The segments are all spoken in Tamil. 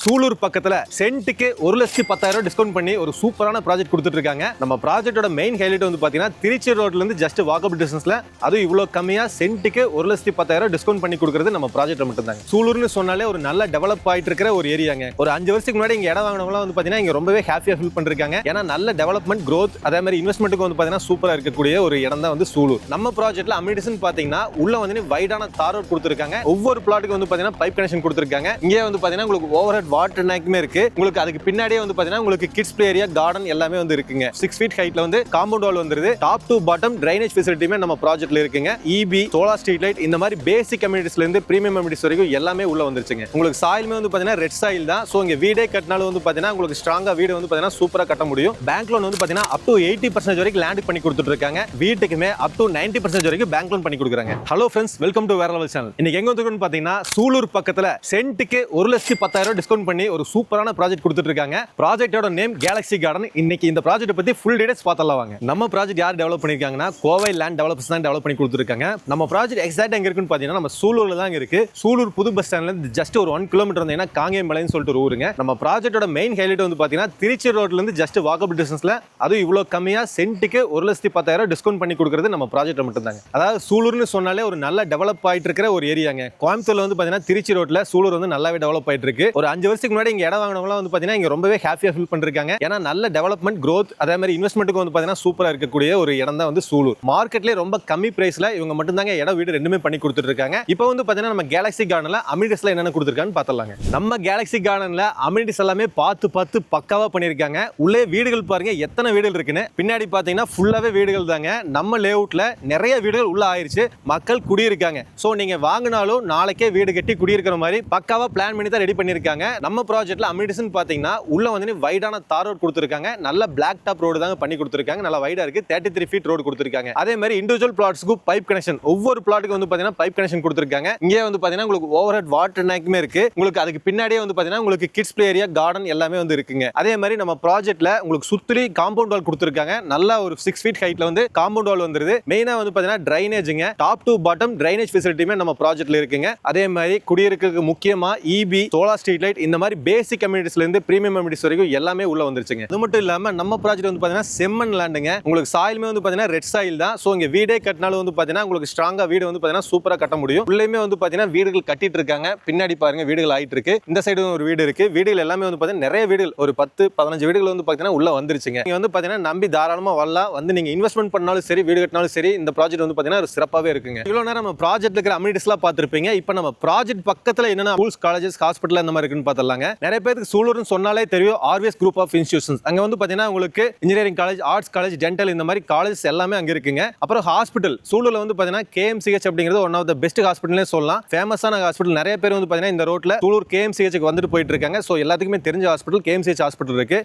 சூலூர் பக்கத்துல சென்ட்டுக்கு 1,10,000 டிஸ்கவுண்ட் பண்ணி ஒரு சூப்பரான ப்ராஜெக்ட் கொடுத்துட்டு இருக்காங்க. நம்ம ப்ராஜெக்ட்டோட மெயின் ஹைலைட் வந்து பாத்தீங்கன்னா திருச்சி ரோட்ல இருந்து ஜஸ்ட் வாக்கபிள் டிஸ்டன்ஸ்ல அதுவும் இவ்வளவு கம்மியா சென்ட்டுக்கு 1,10,000 டிஸ்கவுண்ட் பண்ணி கொடுக்கிறது நம்ம ப்ராஜெக்ட்ல மட்டும் தாங்க. சூலூர்னு சொன்னாலே ஒரு நல்ல டெவலப் ஆயிட்டு இருக்கிற ஒரு ஏரியாங்க. ஒரு 5 வருஷத்துக்கு முன்னாடி இங்க இடம் வாங்கினவங்க வந்து பாத்தீங்கன்னா இங்க ரொம்பவே ஹாப்பியா ஃபீல் பண்ணிருக்காங்க. ஏன்னா நல்ல டெவலப்மெண்ட் growth அதே மாதிரி இன்வெஸ்ட்மெண்ட்டுக்கு வந்து பாத்தீங்கன்னா சூப்பரா இருக்கக்கூடிய ஒரு இடம் தான் வந்து சூலூர். நம்ம ப்ராஜெக்ட்ல அமினிட்டிஸ் பாத்தீங்கன்னா உள்ள வந்து வைடான தார் ரோட் கொடுத்திருக்காங்க. ஒவ்வொரு பிளாட்டுக்கு வந்து பாத்தீங்கன்னா பைப் கனெக்ஷன் கொடுத்திருக்காங்க. இங்க வந்து பாத்தீங்கன்னா உங்களுக்கு ஓவர் வாட்டர் டேங்க்மே இருக்கு. உங்களுக்கு அதுக்கு பின்னாடியே வந்து பாத்தீங்கன்னா உங்களுக்கு கிட்ஸ் பிளே ஏரியா கார்டன் எல்லாமே வந்து இருக்குங்க. 6 ஃபீட் ஹைட்ல வந்து காம்பவுண்ட் வால் வந்துருது. டாப் டு பாட்டம் டிரைனேஜ் ஃபெசிலிட்டியுமே நம்ம ப்ராஜெக்ட்ல இருக்குங்க. இபி சோலார் ஸ்ட்ரீட் லைட் இந்த மாதிரி பேசிக் அமினிட்டிஸ்ல இருந்து பிரீமியம் அமினிட்டிஸ் வரைக்கும் எல்லாமே உள்ள வந்துருச்சுங்க. உங்களுக்கு சாயிலுமே வந்து பாத்தீங்கன்னா ரெட் சாயில் தான். சோ இங்க வீடே கட்டினாலும் வந்து பாத்தீங்கன்னா உங்களுக்கு ஸ்ட்ராங்கா வீடு வந்து பாத்தீங்கன்னா சூப்பரா கட்ட முடியும். பேங்க் லோன் வந்து பாத்தீங்கன்னா அப் டு 80% வரைக்கும் லேண்ட் பண்ணி கொடுத்துட்டு இருக்காங்க. வீட்டுக்குமே அப் டு 90% வரைக்கும் பேங்க் லோன் பண்ணி கொடுக்குறாங்க. ஹலோ ஃப்ரெண்ட்ஸ், வெல்கம் டு வேற லெவல் சேனல். இன்னைக்கு எங்க வந்துருக்குன்னு பாத்தீங்கன்னா சூலூர் பக்கத்துல சென்ட்டுக்கு 1,10,000 டிஸ்கவுண்ட் பண்ணி ஒரு சூப்பரான ப்ராஜெக்ட் கொடுத்துட்டு இருக்காங்க. ப்ராஜெக்ட்டோட நேம் கேலக்ஸி கார்டன். இன்னைக்கு இந்த ப்ராஜெக்ட் பத்தி ஃபுல் டீடைல்ஸ் பார்த்தலாம் வாங்க. நம்ம ப்ராஜெக்ட் யார் டெவலப் பண்ணிருக்காங்கன்னா கோவை லேண்ட் டெவலப்பர்ஸ் தான் டெவலப் பண்ணி கொடுத்துருக்காங்க. நம்ம ப்ராஜெக்ட் எக்ஸாக்ட்டா எங்க இருக்குன்னு பாத்தீங்கன்னா நம்ம சூலூர்ல தான் இருக்கு. சூலூர் புது பஸ் ஸ்டாண்ட்ல இருந்து ஜஸ்ட் ஒரு 1 கிலோமீட்டர் வந்தீங்கன்னா காங்கேயம்பாளையம்னு சொல்லிட்டு ஒரு ஊருங்க. நம்ம ப்ராஜெக்ட்டோட மெயின் ஹைலைட் வந்து பாத்தீங்கன்னா திருச்சி ரோட்ல இருந்து ஜஸ்ட் வாக்கபிள் டிஸ்டன்ஸ்ல அதுவும் இவ்வளவு கம்மியா சென்ட்டுக்கு 1,10,000 டிஸ்கவுண்ட் பண்ணி கொடுக்கிறது நம்ம ப்ராஜெக்ட் மட்டும் தாங்க. அதாவது சூலூர்னு சொன்னாலே ஒரு நல்ல டெவலப் ஆயிட்டு இருக்கிற ஒரு ஏரியாங்க. கோயம்புத்தூர்ல வந்து பாத்தீங்கன்னா திருச்சி ரோட்ல சூலூர் வந்து நல்லாவே டெவலப் ஆயிட்டு இருக்கு. ஒரு 5 வருஷத்துக்கு முன்னாடி இங்க இடம் வாங்கினவங்க வந்து பாத்தீங்கன்னா இங்க ரொம்பவே ஹாப்பியா ஃபீல் பண்ணிருக்காங்க. ஏன்னா நல்ல டெவலப்மெண்ட் growth அதே மாதிரி இன்வெஸ்ட்மெண்ட்டுக்கு வந்து பாத்தீங்கன்னா சூப்பரா இருக்கக்கூடிய ஒரு இடம் தான் வந்து சூலூர். மார்க்கெட்லயே ரொம்ப கம்மி பிரைஸ்ல இவங்க மட்டும் தாங்க இடம் வீடு ரெண்டுமே பண்ணி கொடுத்துட்டு இருக்காங்க. இப்போ வந்து பாத்தீங்கன்னா நம்ம கேலக்ஸி கார்டன்ல அமினிட்டிஸ்ல என்னென்ன கொடுத்துருக்கான்னு பார்த்தலாங்க. நம்ம கேலக்ஸி கார்டன்ல அமினிட்டிஸ் எல்லாமே பார்த்து பக்காவா பண்ணிருக்காங்க. உள்ளே வீடுகள் பாருங்க எத்தனை வீடுகள் இருக்குன்னு. பின்னாடி பாத்தீங்கன்னா ஃபுல்லாவே வீடுகள் தாங்க. நம்ம லேஅவுட்ல நிறைய வீடுகள் உள்ள ஆயிருச்சு. மக்கள் குடியிருக்காங்க. சோ நீங்க வாங்கினாலும் நாளைக்கே வீடு கட்டி குடியிருக்கிற மாதிரி பக்காவா பிளான் பண்ணி தான் ரெடி பண்ணிருக்காங்க. நம்ம ப்ராஜெக்ட்ல அமினிட்டிஸ் பாத்தீங்கன்னா உள்ள வந்து வைடான தார் ரோட் கொடுத்திருக்காங்க. நல்ல பிளாக் டாப் ரோடு தாங்க பண்ணி கொடுத்திருக்காங்க. நல்ல வைடா இருக்கு. 33 ஃபீட் ரோடு கொடுத்திருக்காங்க. அதே மாதிரி இண்டிவிஜுவல் பிளாட்ஸ்க்கு பைப் கனெக்ஷன் ஒவ்வொரு பிளாட்டுக்கு வந்து பாத்தீங்கன்னா பைப் கனெக்ஷன் கொடுத்திருக்காங்க. இங்க வந்து பாத்தீங்கன்னா உங்களுக்கு ஓவர் வாட்டர் டேங்க்மே இருக்கு. உங்களுக்கு அதுக்கு பின்னாடியே வந்து பாத்தீங்கன்னா உங்களுக்கு கிட்ஸ் பிளே ஏரியா கார்டன் எல்லாமே வந்து இருக்குங்க. அதே மாதிரி நம்ம ப்ராஜெக்ட்ல உங்களுக்கு சுத்தி காம்பவுண்ட் வால் கொடுத்திருக்காங்க. நல்ல ஒரு 6 ஃபீட் ஹைட்ல வந்து காம்பவுண்ட் வால் வந்துருது. மெயினா வந்து பாத்தீங்கன்னா டிரைனேஜ்ங்க. டாப் டு பாட்டம் டிரைனேஜ் ஃபெசிலிட்டியுமே நம்ம ப்ராஜெக்ட்ல இருக்குங்க. அதே மாதிரி குடியிருக்கிறதுக்கு முக்கியமா இபி சோலார் ஸ்ட்ரீட் லைட் இந்த மாதிரி பேசிக் அமினிட்டிஸ்ல இருந்து பிரீமியம் அமினிட்டிஸ் வரைக்கும் எல்லாமே உள்ள வந்துருச்சுங்க. அது மட்டும் இல்லாம நம்ம ப்ராஜெக்ட் வந்து பாத்தீங்கன்னா செம்மண் லேண்டுங்க. உங்களுக்கு சாயிலுமே வந்து பாத்தீங்கன்னா ரெட் சாயில் தான். சோ இங்க வீடே கட்டினாலும் வந்து பாத்தீங்கன்னா உங்களுக்கு ஸ்ட்ராங்கா வீடு வந்து பாத்தீங்கன்னா சூப்பரா கட்ட முடியும். உள்ளேயுமே வந்து பாத்தீங்கன்னா வீடுகள் கட்டிட்டு இருக்காங்க. பின்னாடி பாருங்க வீடுகள் ஆயிட்டு இருக்கு. இந்த சைடு ஒரு வீடு இருக்கு. வீடுகள் எல்லாமே வந்து பாத்தீங்கன்னா நிறைய வீடுகள் ஒரு 10-15 வீடுகள் வந்து பாத்தீங்கன்னா உள்ள வந்துருச்சுங்க. நீங்க வந்து பாத்தீங்கன்னா நம்பி தாராளமா வரலாம். வந்து நீங்க இன்வெஸ்ட்மெண்ட் பண்ணாலும் சரி வீடு கட்டினாலும் சரி இந்த ப்ராஜெக்ட் வந்து பாத்தீங்கன்னா ஒரு சிறப்பாவே இருக்குங்க. இவ்வளவு நேரம் நம்ம ப்ராஜெக்ட்ல இருக்கிற அமினிட்டிஸ்லாம் பார்த்திருப்பீங்க. இப்போ நம்ம ப்ராஜெக்ட் பக்கத்துல என்னென்ன ஸ்கூல்ஸ் காலேஜஸ் ஹாஸ்பிட்டல் அந்த மாதிரி இருக்குன்னு பார்த்தலாங்க. நிறைய பேருக்கு சூலூர்னு சொன்னாலே தெரியும் ஆர்விஎஸ் குரூப் ஆஃப் இன்ஸ்டிடியூஷன்ஸ். அங்க வந்து பாத்தீங்கன்னா உங்களுக்கு engineering college, arts college, dental இந்த மாதிரி காலேஜஸ் எல்லாமே அங்க இருக்குங்க. அப்புறம் ஹாஸ்பிட்டல் சூலூர்ல வந்து பாத்தீங்கன்னா KMCH அப்படிங்கிறது ஒன் ஆஃப் த பெஸ்ட் ஹாஸ்பிட்டல்னே சொல்லலாம். ஃபேமஸான ஹாஸ்பிட்டல். நிறைய பேர் வந்து பாத்தீங்கன்னா இந்த ரோட்ல சூலூர் KMCHக்கு வந்துட்டு போயிட்டு இருக்காங்க. சோ எல்லாத்துக்குமே தெரிஞ்ச ஹாஸ்பிட்டல் KMCH ஹாஸ்பிட்டல் இருக்கு.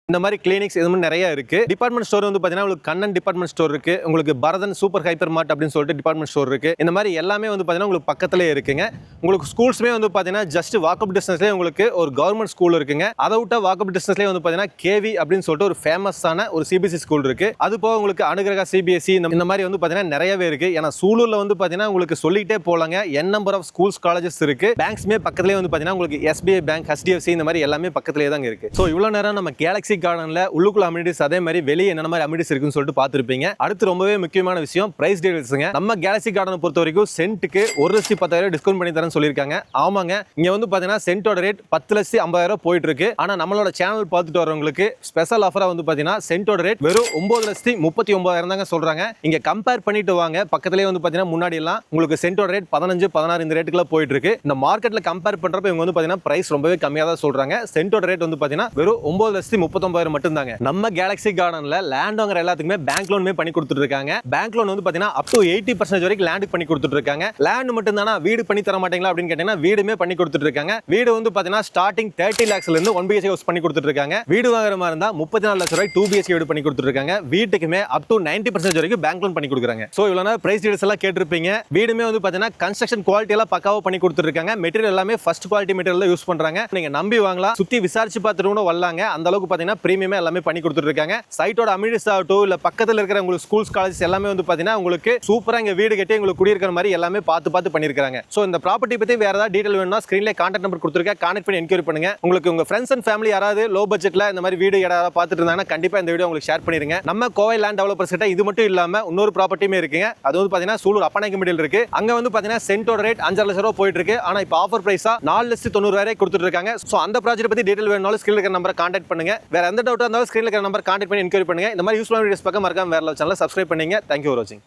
இந்த மாதிரி கிளினிக்ஸ் இது மாதிரி நிறைய இருக்கு. டிபார்ட்மெண்ட் ஸ்டோர் வந்து பாத்தீங்கன்னா உங்களுக்கு கண்ணன் டிபார்ட்மெண்ட் ஸ்டோர் இருக்கு. உங்களுக்கு பரதன் சூப்பர் ஹைப்பர் மார்ட் அப்படின்னு சொல்லிட்டு டிபார்ட்மெண்ட் ஸ்டோர் இருக்கு. இந்த மாதிரி எல்லாமே வந்து பாத்தீங்கன்னா உங்களுக்கு பக்கத்திலே இருக்குங்க. உங்களுக்கு ஸ்கூல்ஸ்மே வந்து பாத்தீங்கன்னா ஜஸ்ட் வாக்கபிள் டிஸ்டன்ஸ்லயே உங்களுக்கு ஒரு கவர்மெண்ட் ஸ்கூல் இருக்குங்க. அதை விட்டா வாக்கபிள் டிஸ்டன்ஸ்லயே வந்து பாத்தீங்கன்னா KV அப்படின்னு சொல்லிட்டு ஒரு ஃபேமஸான ஒரு CBSE ஸ்கூல் இருக்கு. அது போக உங்களுக்கு அனுகிரகா CBSE இந்த மாதிரி வந்து பாத்தீங்கன்னா நிறையவே இருக்கு. ஏன்னா சூலூர்ல வந்து பாத்தீங்கன்னா உங்களுக்கு சொல்லிட்டே போலாங்க. என் நம்பர் ஆஃப் ஸ்கூல்ஸ் காலேஜஸ் இருக்கு. பேங்க்ஸ்மே பக்கத்திலே வந்து பாத்தீங்கன்னா உங்களுக்கு SBI பேங்க், HDFC இந்த மாதிரி எல்லாமே பக்கத்திலே தான் இருக்கு. சோ இவ்வளவு நேரம் நம்ம கேலக்ஸி கார்டன்ல உள்ளுக்குள்ள அமினிட்டிஸ் அதே மாதிரி வெளியே என்ன மாதிரி அமினிட்டிஸ் இருக்குன்னு சொல்லிட்டு பார்த்திருப்பீங்க. அடுத்து ரொம்பவே முக்கியமான விஷயம் பிரைஸ் டீடைல்ஸ்ங்க. நம்ம கேலக்ஸி கார்டனை பொறுத்த வரைக்கும் சென்ட்டுக்கு 1,10,000 டிஸ்கவுண்ட் பண்ணி தரேன்னு சொல்லியிருக்காங்க. ஆமாங்க, இங்க வந்து பாத்தீங்கன்னா சென்ட்டோட ரேட் 10,50,000 போயிட்டு இருக்கு. ஆனா நம்மளோட சேனல் பார்த்துட்டு வரவங்களுக்கு ஸ்பெஷல் ஆஃபரா வந்து பாத்தீங்கன்னா சென்ட்டோட ரேட் வெறும் 9,39,000 தாங்க சொல்றாங்க. இங்க கம்பேர் பண்ணிட்டு வாங்க. பக்கத்திலே வந்து பாத்தீங்கன்னா முன்னாடி எல்லாம் உங்களுக்கு சென்ட்டோட ரேட் 15-16 இந்த ரேட்டுக்குள்ள போயிட்டு இருக்கு. இந்த மார்க்கெட்ல கம்பேர் பண்றப்ப இவங்க வந்து பாத்தீங்கன்னா பிரைஸ் ரொம்பவே கம்மியா தான் சொல்றாங்க. சென்ட்டோட ரேட் வந்து பாத்தீங்கன்னா வெறும் 9,39,000 மட்டும் தாங்க. நம்ம கேலக்ஸி கார்டன்ல லேண்ட் வாங்குற எல்லாத்துக்குமே பேங்க் லோனுமே பண்ணி கொடுத்துட்டு இருக்காங்க. பேங்க் லோன் வந்து பாத்தீங்கன்னா அப் டு 80% வரைக்கும் லேண்ட் பண்ணி கொடுத்துட்டு இருக்காங்க. லேண்ட் மட்டும் தானா வீடு பண்ணி தர மாட்டீங்களா அப்படின்னு கேட்டீங்கன்னா வீடுமே பண்ணி கொடுத்துட்டு இருக்காங்க. வீடு வந்து பாத்தீங்கன்னா ஸ்டார்டிங் 30 lakhsல இருந்து 1 BHK ஹவுஸ் பண்ணி கொடுத்துட்டு இருக்காங்க. வீடு வாங்குற மாதிரி இருந்தா 34 லட்சம் ரூபாய் 2 BHK வீடு பண்ணி கொடுத்துட்டு இருக்காங்க. வீட்டுக்குமே அப் டு 90% வரைக்கும் பேங்க் லோன் பண்ணி கொடுக்குறாங்க. சோ இவ்வளவு நேரம் பிரைஸ் டீடைல்ஸ் எல்லாம் கேட்டிருப்பீங்க. வீடுமே வந்து பாத்தீங்கன்னா கன்ஸ்ட்ரக்ஷன் குவாலிட்டி எல்லாம் பக்காவா பண்ணி கொடுத்துட்டு இருக்காங்க. மெட்டீரியல் எல்லாமே ஃபர்ஸ்ட் குவாலிட்டி மெட்டீரியல் யூஸ் பண்றாங்க. நீங்க நம்பி வாங்கலாம். சுத்தி விசாரிச்சு பார்த்துட்டு கூட வரலாங்க. அந்த அளவுக்கு பாத்தீங்கன்னா பிரீமியமா எல்லாமே பண்ணி கொடுத்துட்டு இருக்காங்க. சைட்டோட அமினிட்டிஸ் ஆகட்டும் இல்ல பக்கத்துல இருக்கிற உங்களுக்கு ஸ்கூல்ஸ் காலேஜஸ் எல்லாமே வந்து பாத்தீங்கன்னா உங்களுக்கு சூப்பரா இங்க வீடு கட்டி உங்களுக்கு குடியிருக்கிற மாதிரி எல்லாமே பார்த்து பண்ணிருக்காங்க. சோ இந்த ப்ராப்பர்ட்டி பத்தி வேற ஏதாவது டீடைல் வேணும்னா ஸ்கிரீன்ல கான்டாக்ட் நம்பர் கொடுத்துருக்கேன், கான்டாக்ட் பண்ணி என்கொயரி பண்ணுங்க. உங்களுக்கு உங்க ஃப்ரெண்ட்ஸ் அண்ட் ஃபேமிலி யாராவது லோ பட்ஜெட்ல இந்த மாதிரி வீடு யாராவது பார்த்துட்டு இருந்தாங்கன்னா கண்டிப்பா இந்த வீடியோ உங்களுக்கு ஷேர் பண்ணிருங்க. நம்ம கோவை லேண்ட் டெவலப்பர்ஸ் கிட்ட இது மட்டும் இல்லாம இன்னொரு ப்ராப்பர்ட்டியுமே இருக்குங்க. அது வந்து பாத்தீங்கன்னா சூலூர் அப்பநாயக்கம்பட்டியில் இருக்கு. அங்க வந்து பாத்தீங்கன்னா சென்டோட ரேட் 5 லட்சம் ரூபாய் போயிட்டு இருக்கு. ஆனா இப்போ ஆஃபர் பிரைஸா 4,90,000 கொடுத்துட்டு இருக்காங்க. சோ அந்த ப்ராஜெக்ட் பத்தி டீடைல் வேணும்னாலும் ஸ்கிரீன்ல இருக்கிற நம்பரை கான்டாக்ட் பண்ணுங்க. வேற எந்த டவுட்டா இருந்தாலும் ஸ்கிரீன்ல இருக்கிற நம்பர் கான்டாக்ட் பண்ணி என்கொயரி பண்ணுங்க. இந்த மாதிரி யூஸ்ஃபுல்லான வீடியோஸ் பார்க்க மறக்காம வேற லெவல் சேனலை சப்ஸ்கிரைப் பண்ணுங்க. தேங்க்யூ ஃபார் வாட்சிங்.